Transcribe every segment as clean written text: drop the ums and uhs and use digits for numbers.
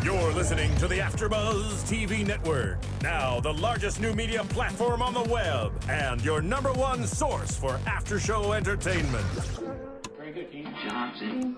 You're listening to the AfterBuzz TV network, now the largest new media platform on the web, and your #1 source for after-show entertainment. Very good, Keith Johnson.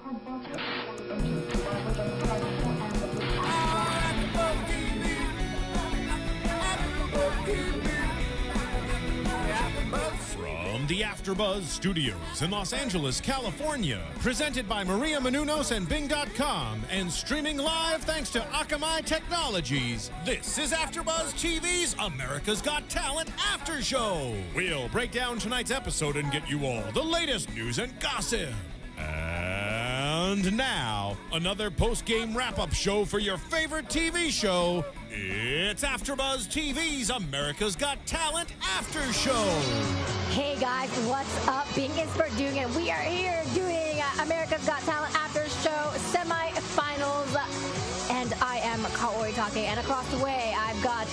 From the AfterBuzz Studios in Los Angeles, California, presented by Maria Menounos and Bing.com, and streaming live thanks to Akamai Technologies, this is AfterBuzz TV's America's Got Talent After Show. We'll break down tonight's episode and get you all the latest news and gossip. And now, another post-game wrap-up show for your favorite TV show. It's AfterBuzz TV's America's Got Talent After Show. Hey guys, what's up? Bing is for doing it. We are here doing America's Got Talent After Show semifinals. And I am Kaori Takee. And across the way, I've got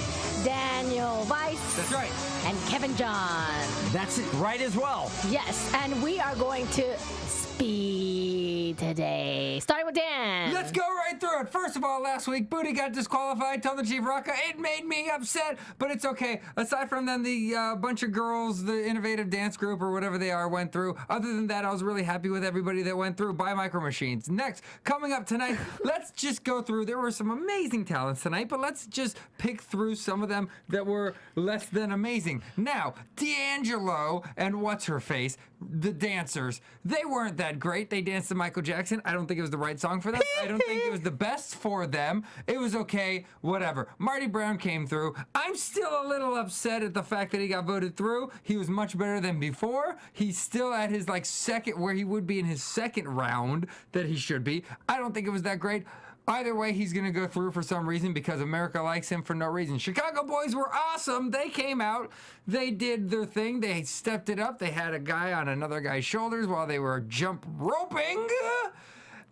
Daniel Weiss. That's right. And Kevin John. That's it, right as well. Yes, and we are going to speed today. Starting with Dan. Let's go right through it. First of all, last week, Booty got disqualified. Told the Chief Rocka. It made me upset, but it's okay. Aside from them, the bunch of girls, the innovative dance group or whatever they are, went through. Other than that, I was really happy with everybody that went through by Micro Machines. Next, coming up tonight, let's just go through. There were some amazing talents tonight, but let's just pick through some of them that were less than amazing. Now, D'Angelo and what's-her-face, the dancers, they weren't that great. They danced to Michael Jackson. I don't think it was the right song for them. I don't think it was the best for them. It was okay, whatever. Marty Brown came through. I'm still a little upset at the fact that he got voted through. He was much better than before. He's still at his second, where he would be in his second round that he should be. I don't think it was that great. Either way, he's going to go through for some reason because America likes him for no reason. Chicago boys were awesome. They came out. They did their thing. They stepped it up. They had a guy on another guy's shoulders while they were jump roping.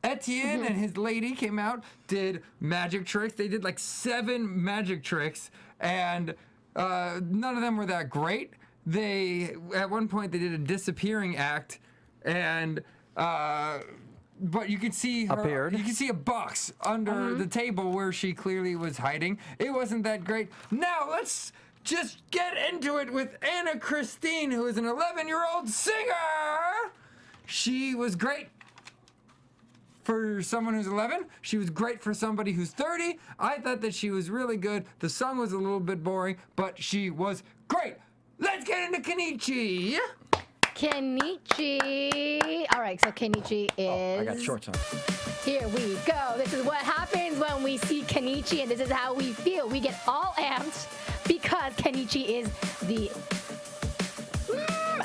Etienne and his lady came out, did magic tricks. They did 7 magic tricks, and none of them were that great. At one point, they did a disappearing act, and... but you could see her. Appeared. You could see a box under the table where she clearly was hiding. It wasn't that great. Now let's just get into it with Anna Christine, who is an 11-year-old singer. She was great for someone who's 11. She was great for somebody who's 30. I thought that she was really good. The song was a little bit boring, but she was great. Let's get into Kenichi. Kenichi. All right, so Kenichi is... I got shorts on. Here we go. This is what happens when we see Kenichi, and this is how we feel. We get all amped because Kenichi is the...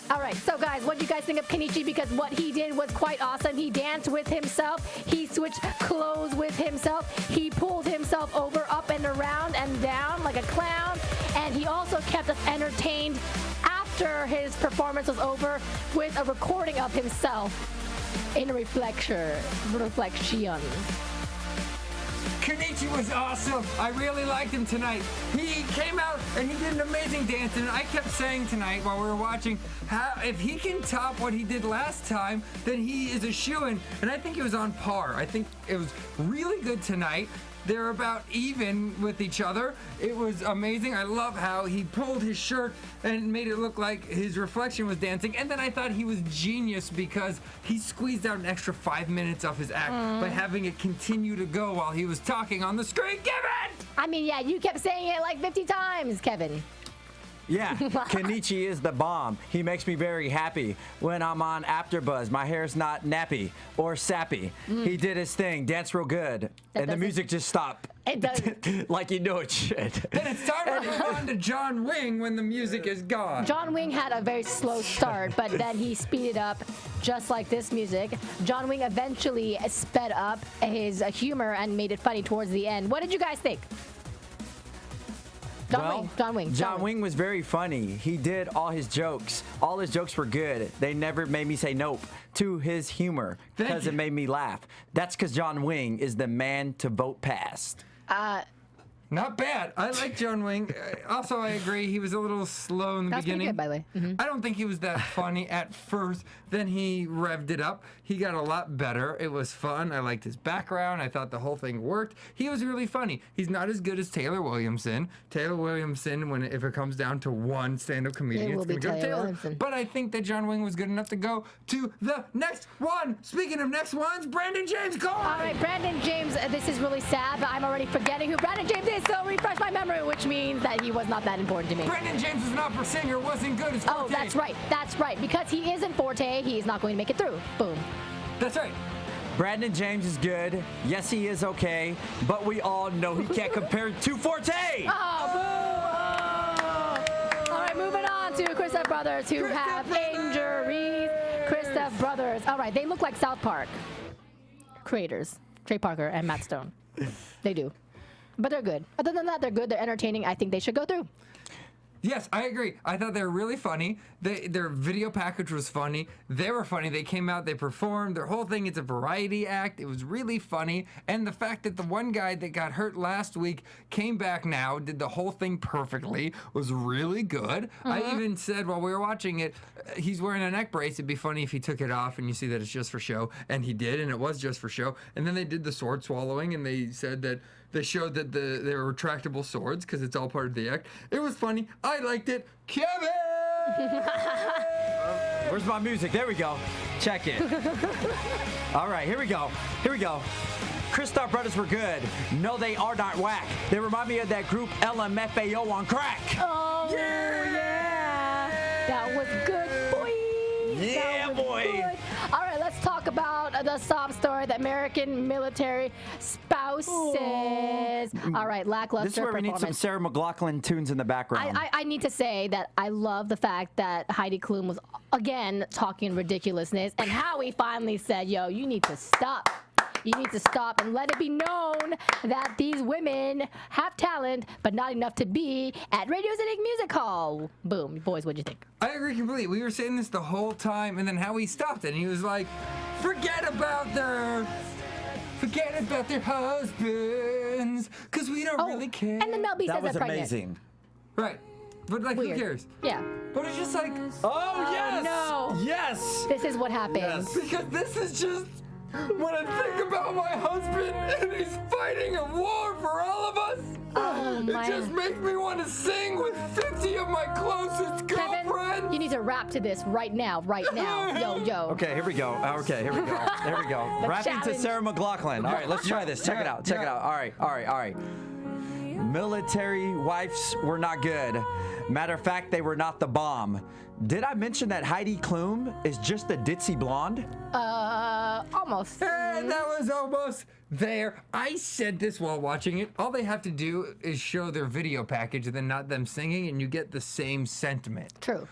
All right, so guys, what do you guys think of Kenichi? Because what he did was quite awesome. He danced with himself. He switched clothes with himself. He pulled himself over, up and around and down like a clown. And he also kept us entertained after his performance was over with a recording of himself in a reflection. Kenichi was awesome. I really liked him tonight. He came out and he did an amazing dance, and I kept saying tonight while we were watching, if he can top what he did last time, then he is a shoo-in, and I think he was on par. I think it was really good tonight. They're about even with each other. It was amazing. I love how he pulled his shirt and made it look like his reflection was dancing. And then I thought he was genius because he squeezed out an extra 5 minutes of his act by having it continue to go while he was talking on the screen. Kevin! I mean, yeah, you kept saying it 50 times, Kevin. Yeah, Kenichi is the bomb. He makes me very happy when I'm on AfterBuzz. My hair's not nappy or sappy. He did his thing, danced real good, and the music just stopped. It does. Like you know it should. Then it's time to move on to John Wing when the music is gone. John Wing had a very slow start, but then he speeded up just like this music. John Wing eventually sped up his humor and made it funny towards the end. What did you guys think? John Wing was very funny. He did all his jokes. All his jokes were good. They never made me say nope to his humor because it made me laugh. That's because John Wing is the man to vote past. Not bad. I like John Wing. Also, I agree. He was a little slow in the That's pretty beginning. good, by the way. Mm-hmm. I don't think he was that funny at first. Then he revved it up. He got a lot better. It was fun. I liked his background. I thought the whole thing worked. He was really funny. He's not as good as Taylor Williamson. Taylor Williamson, if it comes down to one stand-up comedian, it's going to go to Taylor. Williamson. But I think that John Wing was good enough to go to the next one. Speaking of next ones, Brandon James Cole. All right, Brandon James, this is really sad, but I'm already forgetting who Brandon James is, so refresh my memory, which means that he was not that important to me. Brandon James is an opera singer, wasn't good as Forte. Oh, that's right. That's right. Because he isn't Forte, he is not going to make it through. Boom. That's right. Brandon James is good. Yes, he is okay. But we all know he can't compare to Forte. Oh, boo! All right, moving on to Kristoff Brothers, who have injuries. Kristoff Brothers. All right, they look like South Park creators, Trey Parker and Matt Stone. They do. But they're good. Other than that, they're good. They're entertaining. I think they should go through. Yes, I agree. I thought they were really funny. Their video package was funny. They were funny. They came out, they performed. Their whole thing, it's a variety act. It was really funny. And the fact that the one guy that got hurt last week came back now, did the whole thing perfectly, was really good. I even said while we were watching it, he's wearing a neck brace. It'd be funny if he took it off and you see that it's just for show. And he did, and it was just for show. And then they did the sword swallowing, and they said that they showed that they were retractable swords because it's all part of the act. It was funny. I liked it. Kevin! Where's my music? There we go. Check it. All right, here we go. Here we go. Kristoff Brothers were good. No, they are not whack. They remind me of that group LMFAO on crack. Oh, yeah. That was good, boy. Yeah, That was boy. good. All right, let's talk about the sob story, the American military spouses. All right, lackluster This is where we need some performance. Sarah McLachlan tunes in the background. I need to say that I love the fact that Heidi Klum was, again, talking ridiculousness, and Howie finally said, yo, you need to stop. You need to stop and let it be known that these women have talent, but not enough to be at Radio City Music Hall. Boom. Boys, what'd you think? I agree completely. We were saying this the whole time, and then Howie stopped it, and he was like, forget about their husbands, because we don't really care. And then Mel B that says was they're pregnant. amazing. Right. But, like, Weird. who cares? Yeah. But it's just like, Oh, yes! no. Yes! This is what happened. Yes. because this is just when I think about my husband, and he's fighting a war for all of us. Oh, It my. just makes me want to sing with 50 of my closest Kevin, girlfriends. you need to rap to this right now. Yo, yo. Okay, here we go. Okay, here we go. There we go. The Rapping to challenge. Sarah McLachlan. All right, let's try this. Check it out. Check it out. All right. Military wives were not good. Matter of fact, they were not the bomb. Did I mention that Heidi Klum is just a ditzy blonde? Almost. And that was almost there. I said this while watching it. All they have to do is show their video package and then not them singing, and you get the same sentiment. True.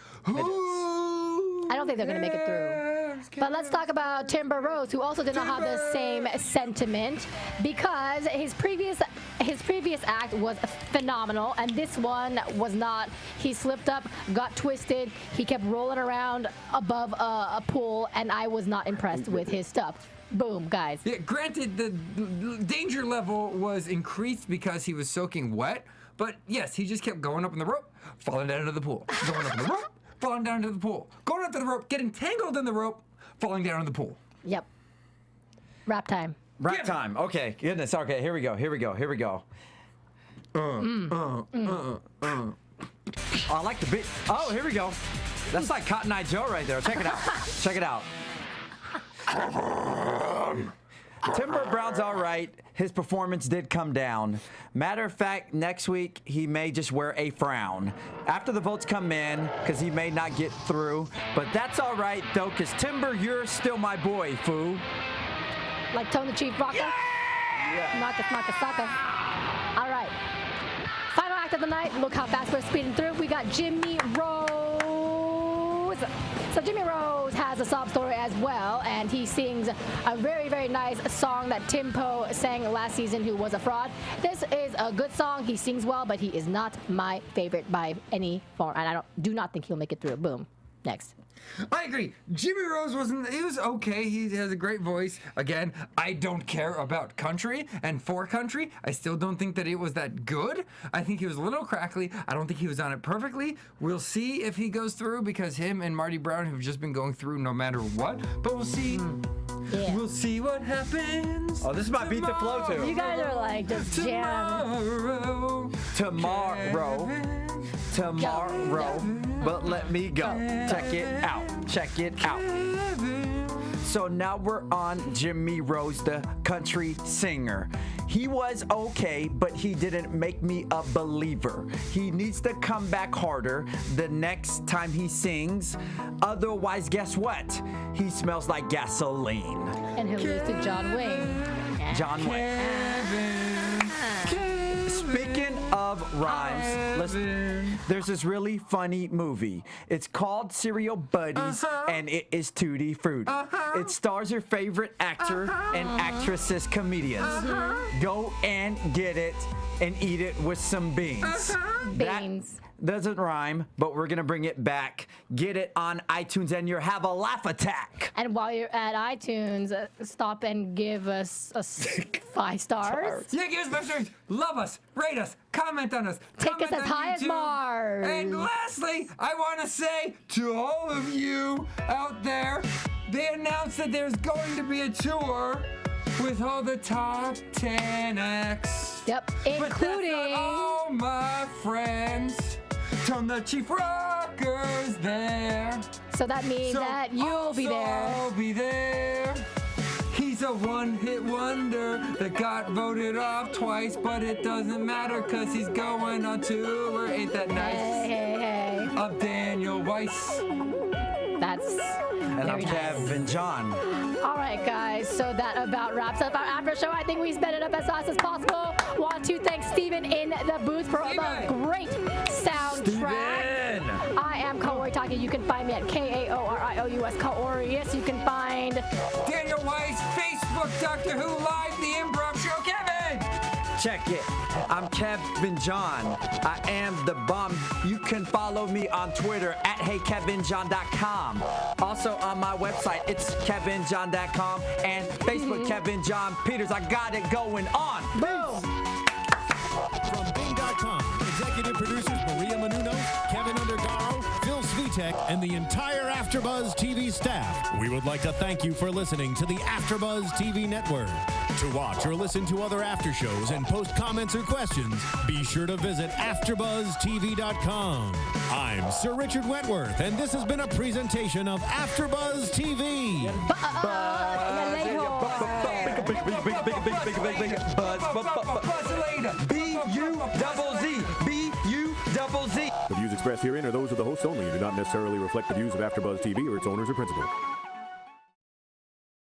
I don't think they're gonna make it through. But let's talk about Timber Rose, who also did not have the same sentiment because his previous act was phenomenal, and this one was not. He slipped up, got twisted, he kept rolling around above a pool, and I was not impressed with his stuff. Boom, guys. Yeah, granted, the danger level was increased because he was soaking wet, but yes, he just kept going up in the rope, falling down into the pool, going up in the rope, falling down into the pool, going up to the rope, getting tangled in the rope, falling down in the pool. Yep. Rap time. Rap time. Okay, goodness. Okay, here we go. I like the beat. Oh, here we go. That's like Cotton Eye Joe right there. Check it out. Timber Brown's all right. His performance did come down. Matter of fact, next week he may just wear a frown after the votes come in because he may not get through. But that's all right though, because Timber, you're still my boy, foo. Like Tone the Chief Rocker. Marcus Saka. All right. Final act of the night. Look how fast we're speeding through. We got Jimmy Rose. So Jimmy Rose has a sob story as well, and he sings a very, very nice song that Tim Poe sang last season, who was a fraud. This is a good song. He sings well, but he is not my favorite by any form, and I do not think he'll make it through. Boom. Next. I agree. Jimmy Rose he was okay. He has a great voice. Again, I don't care about country, and for country, I still don't think that it was that good. I think he was a little crackly. I don't think he was on it perfectly. We'll see if he goes through, because him and Marty Brown have just been going through no matter what, but we'll see. Yeah. We'll see what happens. Oh, this is my beat the flow too. You guys are like just jamming. Tomorrow. But let me go. Check it out. Check it out. So now we're on Jimmy Rose, the country singer. He was okay, but he didn't make me a believer. He needs to come back harder the next time he sings. Otherwise, guess what? He smells like gasoline. And he'll lose to John Wayne. John Wayne. Speaking of rhymes, listen, there's this really funny movie. It's called Serial Buddies, and it is Tutti Frutti. It stars your favorite actor and actresses, comedians. Go and get it and eat it with some beans. Beans. That doesn't rhyme, but we're going to bring it back. Get it on iTunes and you'll have a laugh attack. And while you're at iTunes, stop and give us 5 stars. Yeah, give us 5 stars. Love us, rate us, comment on us. Take comment us as on high as YouTube. Mars. And lastly, I want to say to all of you out there, they announced that there's going to be a tour with all the top 10 acts. Yep, But that's including not all my friends. Turn the Chief Rockers there. So that means So that you'll be also there. I'll be there. He's a one-hit wonder that got voted off twice, but it doesn't matter because he's going on tour. Ain't that nice? Hey. Of Daniel Weiss. That's And I'm very nice. Kevin John. All right, guys. So that about wraps up our after show. I think we sped it up as fast as possible. Want to thank Steven in the booth for the great soundtrack. I am Kaori Takee. You can find me at Kaorious Kaorious. You can find Daniel Weiss, Facebook Doctor Who Live, the improv show. Kevin! Check it. I'm Kevin John. I am the bomb. You can follow me on Twitter at HeyKevinJohn.com. Also on my website, it's KevinJohn.com and Facebook Kevin John Peters. I got it going on. boom. From Bing.com, executive producers Maria Menounos, Kevin Undergaro, Phil Svitek, and the entire AfterBuzz TV staff. We would like to thank you for listening to the AfterBuzz TV network. To watch or listen to other after shows and post comments or questions, be sure to visit AfterBuzzTV.com. I'm Sir Richard Wentworth, and this has been a presentation of AfterBuzz TV. B-U-double-Z. B-U-double-Z. The views expressed herein are those of the hosts only and do not necessarily reflect the views of AfterBuzz TV or its owners or principals.